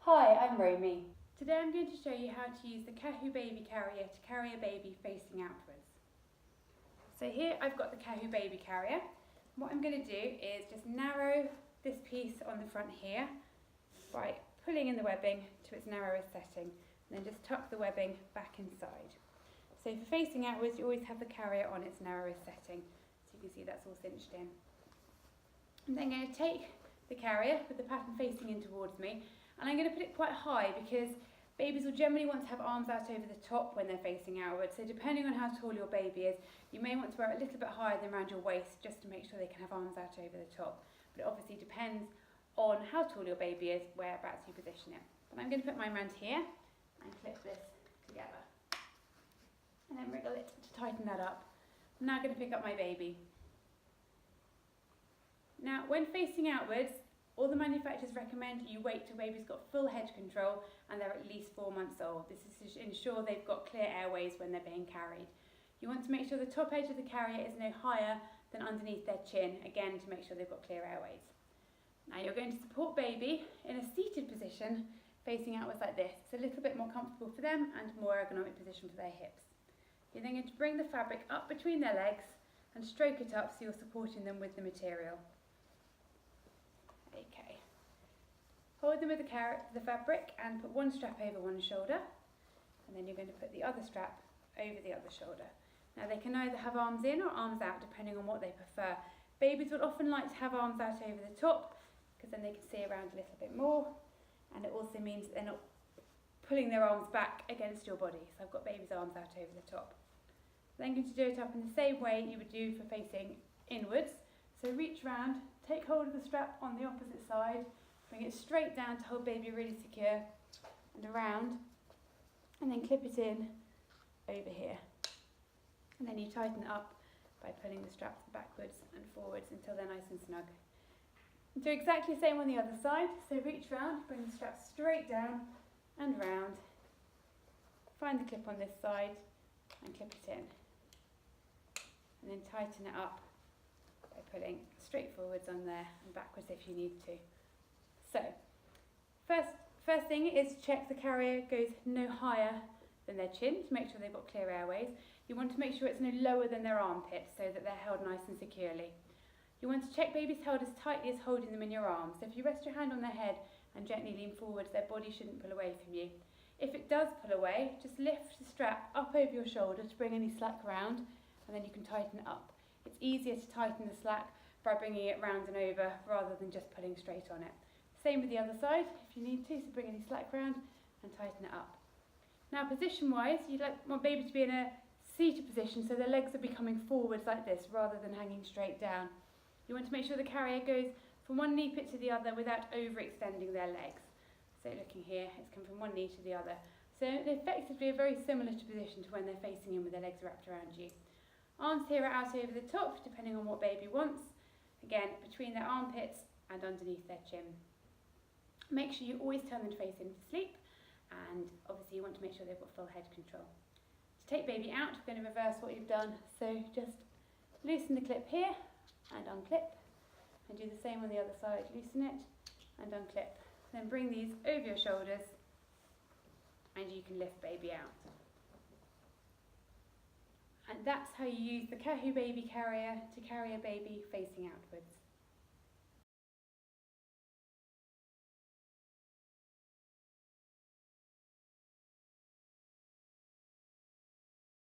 Hi, I'm Roamy. Today I'm going to show you how to use the Kahubaby Carrier to carry a baby facing outwards. So here I've got the Kahubaby Carrier. What I'm going to do is just narrow this piece on the front here by pulling in the webbing to its narrowest setting, and then just tuck the webbing back inside. So for facing outwards, you always have the carrier on its narrowest setting. So you can see that's all cinched in. I'm then going to take the carrier with the pattern facing in towards me, and I'm going to put it quite high because babies will generally want to have arms out over the top when they're facing outwards. So depending on how tall your baby is, you may want to wear it a little bit higher than around your waist just to make sure they can have arms out over the top. But it obviously depends on how tall your baby is, whereabouts you position it. But I'm going to put mine around here and clip this together. And then wriggle it to tighten that up. I'm now going to pick up my baby. Now, when facing outwards, all the manufacturers recommend you wait till baby's got full head control and they're at least 4 months old. This is to ensure they've got clear airways when they're being carried. You want to make sure the top edge of the carrier is no higher than underneath their chin, again to make sure they've got clear airways. Now you're going to support baby in a seated position facing outwards like this. It's a little bit more comfortable for them and more ergonomic position for their hips. You're then going to bring the fabric up between their legs and stroke it up so you're supporting them with the material. Okay. Hold them with the fabric and put one strap over one shoulder, and then you're going to put the other strap over the other shoulder. Now they can either have arms in or arms out depending on what they prefer. Babies would often like to have arms out over the top because then they can see around a little bit more, and it also means they're not pulling their arms back against your body. So I've got baby's arms out over the top. Then going to do it up in the same way you would do for facing inwards. So reach round, take hold of the strap on the opposite side, bring it straight down to hold baby really secure, and around, and then clip it in over here. And then you tighten it up by pulling the straps backwards and forwards until they're nice and snug. Do exactly the same on the other side. So reach round, bring the strap straight down and round. Find the clip on this side and clip it in. And then tighten it up by pulling straight forwards on there and backwards if you need to. So, first thing is check the carrier goes no higher than their chin to make sure they've got clear airways. You want to make sure it's no lower than their armpits so that they're held nice and securely. You want to check babies held as tightly as holding them in your arms. So if you rest your hand on their head and gently lean forwards, their body shouldn't pull away from you. If it does pull away, just lift the strap up over your shoulder to bring any slack round, and then you can tighten it up. It's easier to tighten the slack by bringing it round and over rather than just pulling straight on it. Same with the other side if you need to, so bring any slack round and tighten it up. Now position wise, you'd want baby to be in a seated position so their legs are becoming forwards like this rather than hanging straight down. You want to make sure the carrier goes from one knee pit to the other without overextending their legs. So looking here, it's come from one knee to the other. So they effectively are very similar to position to when they're facing in with their legs wrapped around you. Arms here are out over the top, depending on what baby wants. Again, between their armpits and underneath their chin. Make sure you always turn them to face into sleep, and obviously you want to make sure they've got full head control. To take baby out, we're going to reverse what you've done. So just loosen the clip here and unclip, and do the same on the other side. Loosen it and unclip. Then bring these over your shoulders, and you can lift baby out. And that's how you use the Kahubaby Carrier to carry a baby facing outwards.